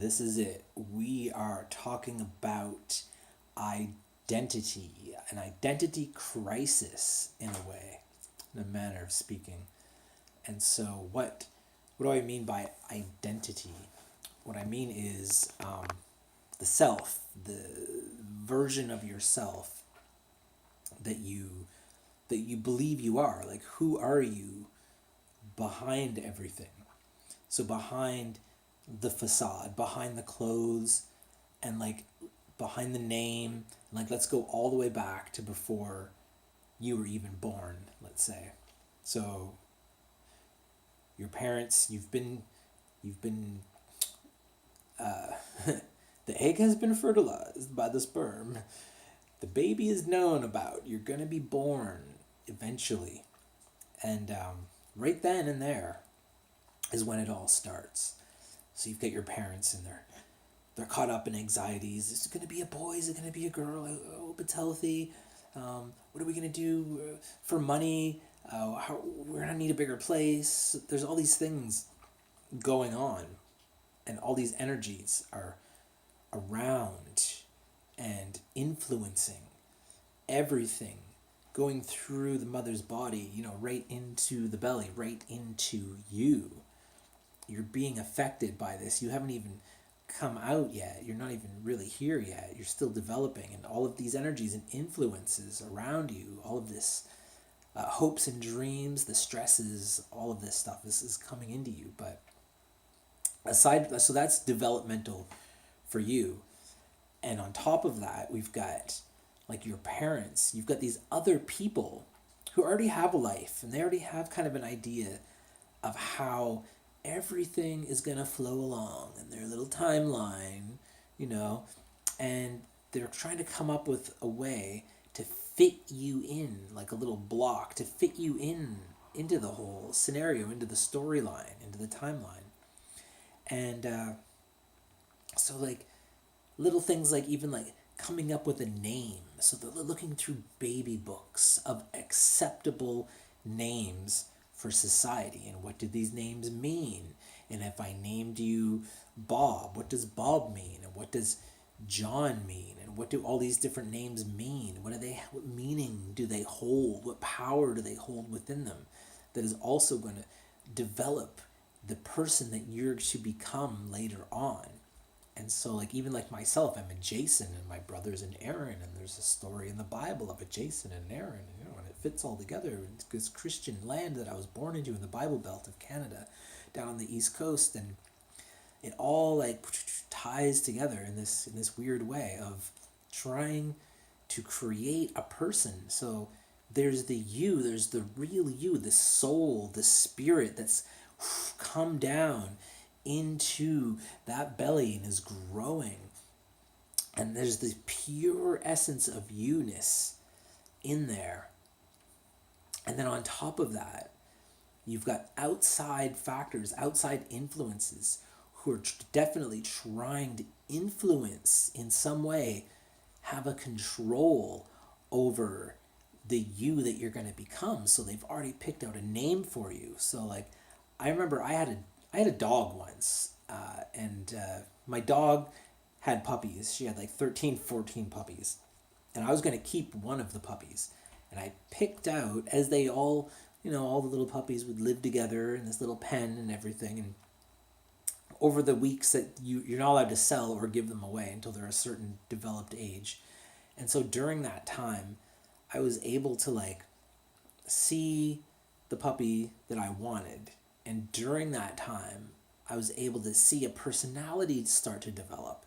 This is it. We are talking about identity, an identity crisis in a way, in a manner of speaking. And so, what do I mean by identity? What I mean is the self, the version of yourself that you believe you are. Like, who are you behind everything? So behind the facade, behind the clothes, and like behind the name, like let's go all the way back to before you were even born, let's say. So your parents, you've been the egg has been fertilized by the sperm. The baby is known about. You're gonna be born eventually, and right then and there is when it all starts. So you've got your parents and they're caught up in anxieties. Is it going to be a boy? Is it going to be a girl? I hope it's healthy. What are we going to do for money? We're going to need a bigger place. There's all these things going on, and all these energies are around and influencing everything, going through the mother's body, right into the belly, right into you. You're being affected by this. You haven't even come out yet. You're not even really here yet. You're still developing, and all of these energies and influences around you, all of this hopes and dreams, the stresses, all of this stuff is coming into you. But so that's developmental for you. And on top of that, we've got like your parents. You've got these other people who already have a life, and they already have kind of an idea of how everything is going to flow along in their little timeline, and they're trying to come up with a way to fit you in, like a little block, to fit you into the whole scenario, into the storyline, into the timeline. And so, like, little things like even like coming up with a name. So they're looking through baby books of acceptable names for society, and what do these names mean? And if I named you Bob, what does Bob mean? And what does John mean? And what do all these different names mean? What meaning do they hold? What power do they hold within them that is also going to develop the person that you're to become later on? And so, like, even like myself, I'm a Jason, and my brother's an Aaron, and there's a story in the Bible of a Jason and an Aaron, and it fits all together. It's this Christian land that I was born into in the Bible Belt of Canada, down on the East Coast, and it all like ties together in this weird way of trying to create a person. So there's the real you, the soul, the spirit that's come down into that belly and is growing, and there's this pure essence of you-ness in there. And then on top of that, you've got outside factors, outside influences who are definitely trying to influence in some way, have a control over the you that you're going to become. So they've already picked out a name for you. So like, I remember I had a dog once, and my dog had puppies. She had like 13, 14 puppies. And I was going to keep one of the puppies. And I picked out, as they all, all the little puppies would live together in this little pen and everything. And over the weeks that you're not allowed to sell or give them away until they're a certain developed age. And so during that time, I was able to like see the puppy that I wanted. And during that time, I was able to see a personality start to develop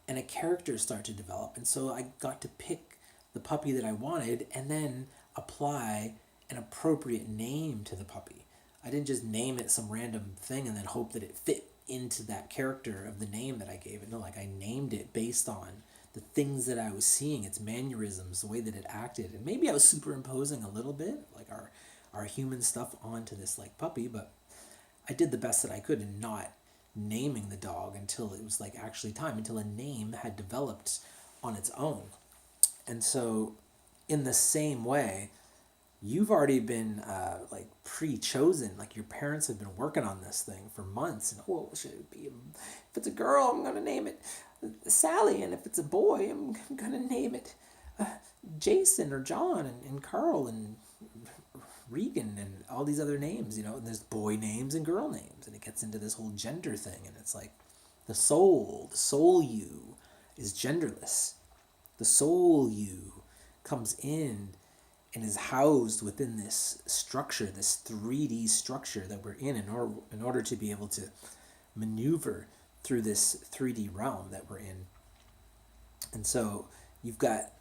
and a character start to develop. And so I got to pick the puppy that I wanted and then apply an appropriate name to the puppy. I didn't just name it some random thing and then hope that it fit into that character of the name that I gave it. No, like I named it based on the things that I was seeing, its mannerisms, the way that it acted. And maybe I was superimposing a little bit, like our human stuff onto this like puppy, but I did the best that I could in not naming the dog until it was like actually time, until a name had developed on its own. And so in the same way, you've already been like pre-chosen. Like your parents have been working on this thing for months. And oh, should it be? If it's a girl, I'm gonna name it Sally, and if it's a boy, I'm gonna name it Jason or John and Carl and Regan and all these other names. And there's boy names and girl names, and it gets into this whole gender thing, and it's like the soul you is genderless. The soul you comes in and is housed within this structure, this 3D structure that we're in order to be able to maneuver through this 3D realm that we're in. And so you've got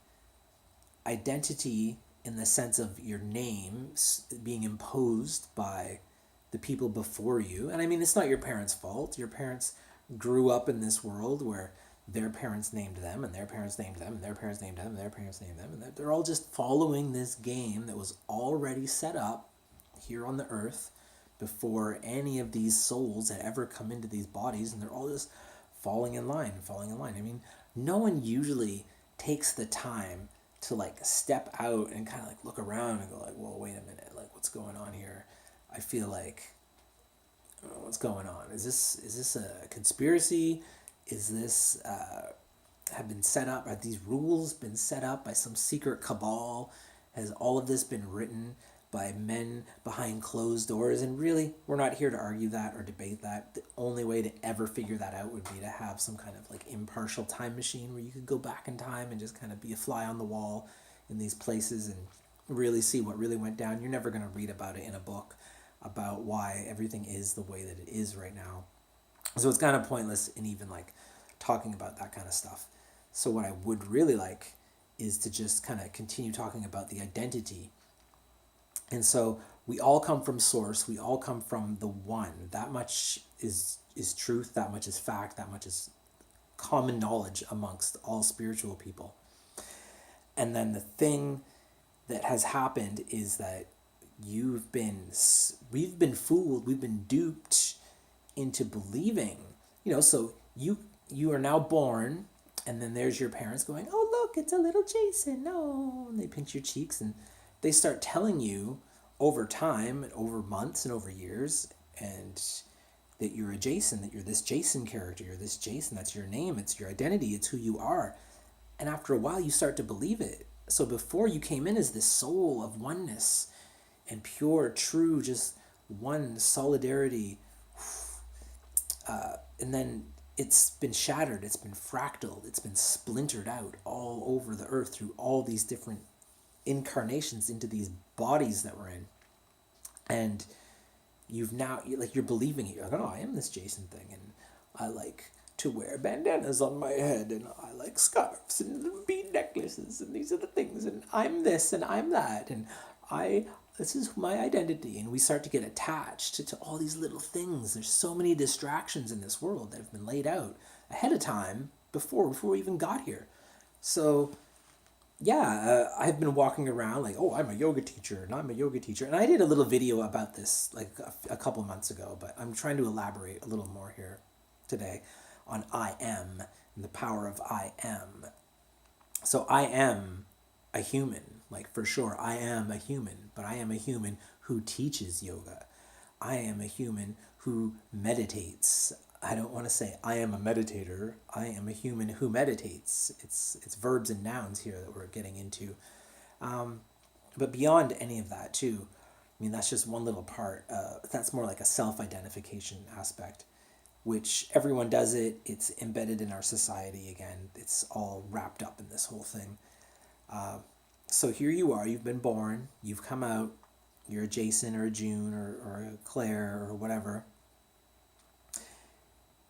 identity in the sense of your name being imposed by the people before you. And I mean, it's not your parents' fault. Your parents grew up in this world where their parents named them, and their parents named them, and their parents named them, and their parents named them, and they're all just following this game that was already set up here on the earth before any of these souls had ever come into these bodies, and they're all just falling in line, falling in line. I mean, no one usually takes the time to like step out and kind of like look around and go like, well, wait a minute, like what's going on here? I feel like, what's going on? Is this a conspiracy? Is this have been set up? Are these rules been set up by some secret cabal? Has all of this been written by men behind closed doors? And really, we're not here to argue that or debate that. The only way to ever figure that out would be to have some kind of like impartial time machine where you could go back in time and just kind of be a fly on the wall in these places and really see what really went down. You're never going to read about it in a book about why everything is the way that it is right now. So it's kind of pointless in even like talking about that kind of stuff. So what I would really like is to just kind of continue talking about the identity. And so we all come from source, we all come from the one. That much is truth, that much is fact, that much is common knowledge amongst all spiritual people. And then the thing that has happened is that we've been fooled, we've been duped into believing, so you are now born, and then there's your parents going, oh look, it's a little Jason, no, and they pinch your cheeks, and they start telling you over time and over months and over years, and that you're a Jason, that you're this Jason character, you're this Jason, that's your name, it's your identity, it's who you are. And after a while you start to believe it. So before, you came in as this soul of oneness and pure, true, just one solidarity. And then it's been shattered, it's been fractaled, it's been splintered out all over the earth through all these different incarnations into these bodies that we're in. And you're believing it. You're like, oh, I am this Jason thing, and I like to wear bandanas on my head, and I like scarves and bead necklaces, and these are the things, and I'm this and I'm that, and this is my identity. And we start to get attached to all these little things. There's so many distractions in this world that have been laid out ahead of time before we even got here. So yeah, I've been walking around like, oh, I'm a yoga teacher, and I'm a yoga teacher. And I did a little video about this like a couple months ago, but I'm trying to elaborate a little more here today on I am and the power of I am. So I am a human, like for sure, I am a human, but I am a human who teaches yoga. I am a human who meditates. I don't want to say I am a meditator. I am a human who meditates. It's verbs and nouns here that we're getting into. But beyond any of that too, I mean, that's just one little part. That's more like a self-identification aspect, which everyone does it. It's embedded in our society again. It's all wrapped up in this whole thing. So here you are, you've been born, you've come out, you're a Jason or a June or a Claire or whatever.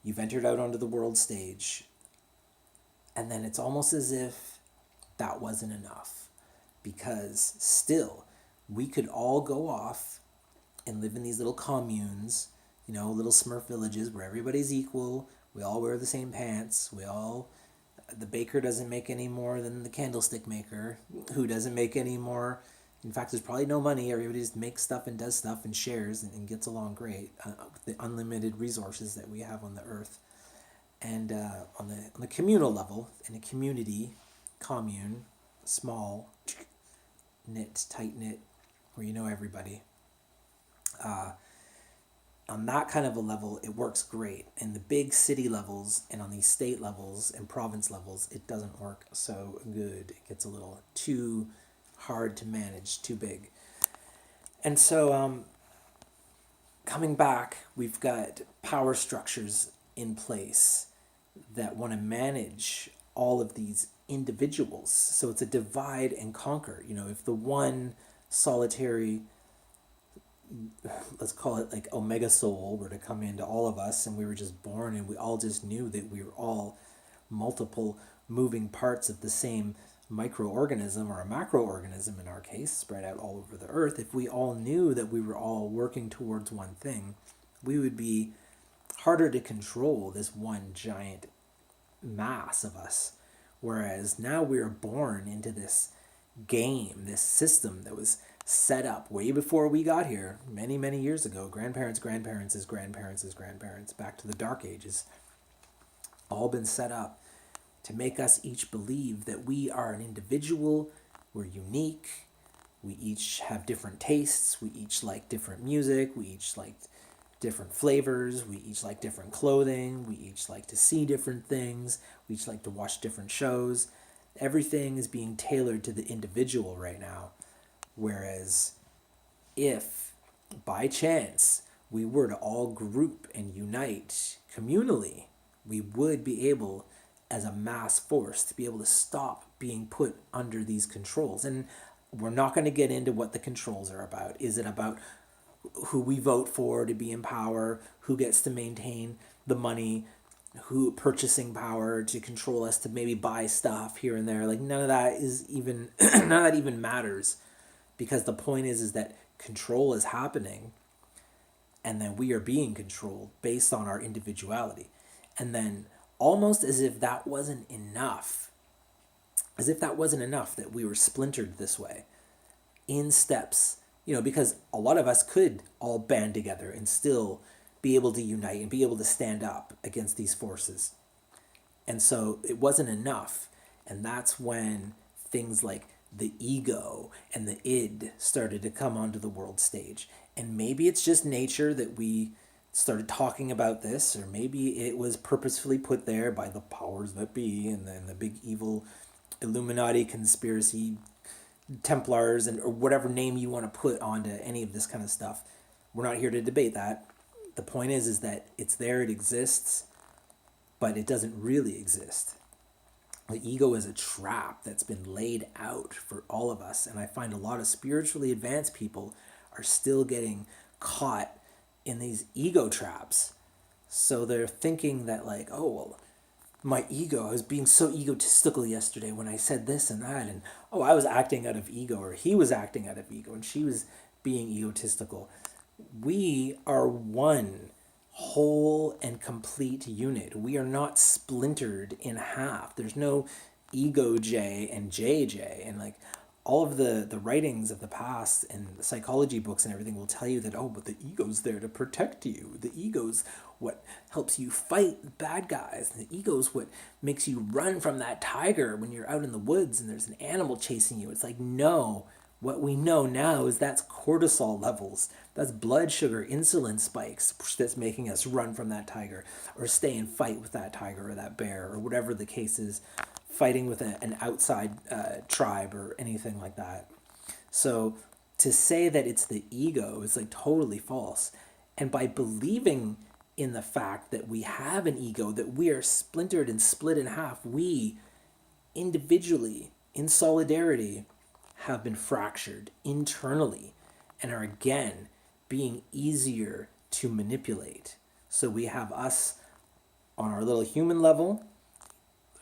You've entered out onto the world stage, and then it's almost as if that wasn't enough, because still, we could all go off and live in these little communes, little Smurf villages where everybody's equal, we all wear the same pants, the baker doesn't make any more than the candlestick maker, who doesn't make any more. In fact, there's probably no money. Everybody just makes stuff and does stuff and shares and gets along great with the unlimited resources that we have on the earth. And on the communal level, in a community, commune, small, tight-knit where you know everybody. Uh, on that kind of a level, it works great. In the big city levels and on these state levels and province levels, it doesn't work so good. It gets a little too hard to manage, too big. And so, coming back, we've got power structures in place that want to manage all of these individuals. So it's a divide and conquer. You know, if the one solitary, let's call it like Omega Soul, were to come into all of us and we were just born and we all just knew that we were all multiple moving parts of the same microorganism, or a macroorganism in our case, spread out all over the earth, if we all knew that we were all working towards one thing, we would be harder to control this one giant mass of us. Whereas now we are born into this game, this system that was set up way before we got here, many, many years ago. Grandparents, grandparents' grandparents' grandparents, back to the Dark Ages, all been set up to make us each believe that we are an individual, we're unique, we each have different tastes, we each like different music, we each like different flavors, we each like different clothing, we each like to see different things, we each like to watch different shows. Everything is being tailored to the individual right now. Whereas if by chance we were to all group and unite communally, we would be able, as a mass force, to be able to stop being put under these controls. And we're not going to get into what the controls are about. Is it about who we vote for to be in power, who gets to maintain the money, who purchasing power to control us to maybe buy stuff here and there? Like, none of that is even none of that even matters, because the point is that control is happening, and then we are being controlled based on our individuality. And then, almost as if that wasn't enough, that we were splintered this way in steps, because a lot of us could all band together and still be able to unite and be able to stand up against these forces. And so it wasn't enough. And that's when things like the ego and the id started to come onto the world stage. And maybe it's just nature that we started talking about this, or maybe it was purposefully put there by the powers that be, and then the big evil Illuminati conspiracy Templars, and or whatever name you want to put onto any of this kind of stuff. We're not here to debate that. The point is that it's there, it exists, but it doesn't really exist. The ego is a trap that's been laid out for all of us, and I find a lot of spiritually advanced people are still getting caught in these ego traps. So they're thinking that, like, oh, well, my ego, I was being so egotistical yesterday when I said this and that, and oh, I was acting out of ego, or he was acting out of ego, and she was being egotistical. We are one whole and complete unit. We are not splintered in half. There's no ego J and JJ, and like all of the writings of the past and the psychology books and everything will tell you that, oh, but the ego's there to protect you. The ego's what helps you fight bad guys. The ego's what makes you run from that tiger when you're out in the woods and there's an animal chasing you. It's like, no, what we know now is that's cortisol levels. That's blood sugar, insulin spikes that's making us run from that tiger or stay and fight with that tiger or that bear or whatever the case is, fighting with an outside tribe or anything like that. So to say that it's the ego is like totally false. And by believing in the fact that we have an ego, that we are splintered and split in half, we individually, in solidarity, have been fractured internally and are again being easier to manipulate. So we have us on our little human level.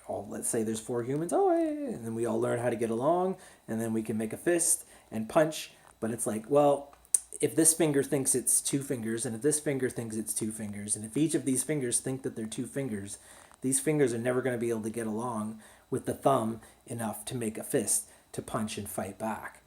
Let's say there's 4 humans, and then we all learn how to get along, and then we can make a fist and punch. But it's like, well, if this finger thinks it's 2 fingers, and if this finger thinks it's 2 fingers, and if each of these fingers think that they're 2 fingers, these fingers are never going to be able to get along with the thumb enough to make a fist, to punch and fight back.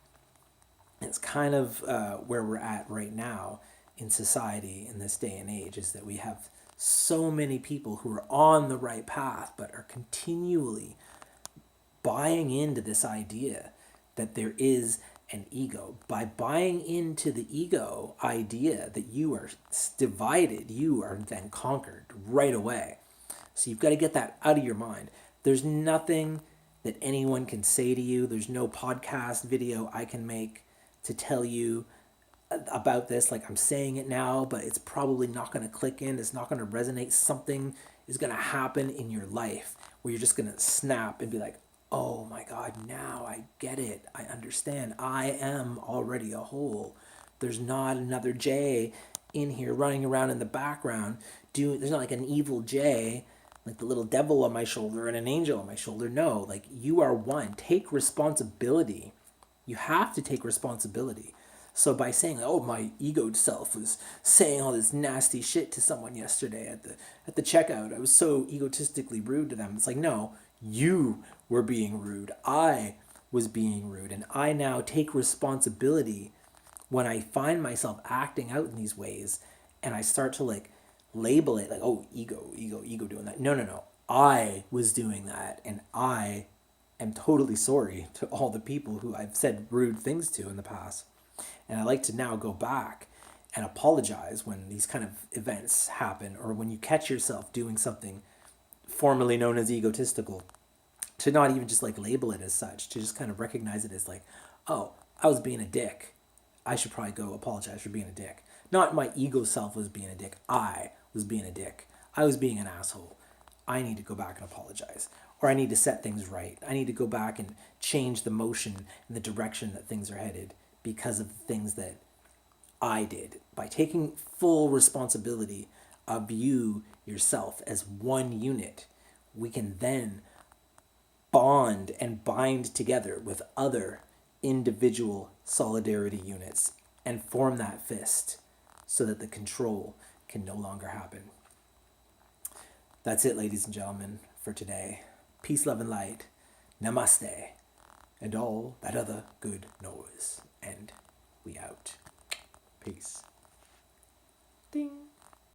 It's kind of where we're at right now in society in this day and age, is that we have so many people who are on the right path but are continually buying into this idea that there is and ego. By buying into the ego idea that you are divided, you are then conquered right away. So you've got to get that out of your mind. There's nothing that anyone can say to you. There's no podcast video I can make to tell you about this. Like, I'm saying it now, but it's probably not going to click in. It's not going to resonate. Something is going to happen in your life where you're just going to snap and be like, oh my God, now I get it. I understand. I am already a whole. There's not another Jay in here running around in the background. There's not like an evil Jay, like the little devil on my shoulder and an angel on my shoulder. No, like, you are one. Take responsibility. You have to take responsibility. So by saying, oh, my ego self was saying all this nasty shit to someone yesterday at the checkout, I was so egotistically rude to them. It's like, no, you were being rude. I was being rude. And I now take responsibility when I find myself acting out in these ways, and I start to like label it like, oh, ego doing that. No. I was doing that, and I am totally sorry to all the people who I've said rude things to in the past. And I like to now go back and apologize when these kind of events happen, or when you catch yourself doing something formerly known as egotistical, to not even just like label it as such, to just kind of recognize it as like, oh, I was being a dick. I should probably go apologize for being a dick. Not my ego self was being a dick. I was being a dick. I was being an asshole. I need to go back and apologize. Or I need to set things right. I need to go back and change the motion and the direction that things are headed because of the things that I did. By taking full responsibility of you yourself as one unit, we can then bond and bind together with other individual solidarity units and form that fist so that the control can no longer happen. That's it, ladies and gentlemen, for today. Peace, love, and light. Namaste. And all that other good noise. And we out. Peace.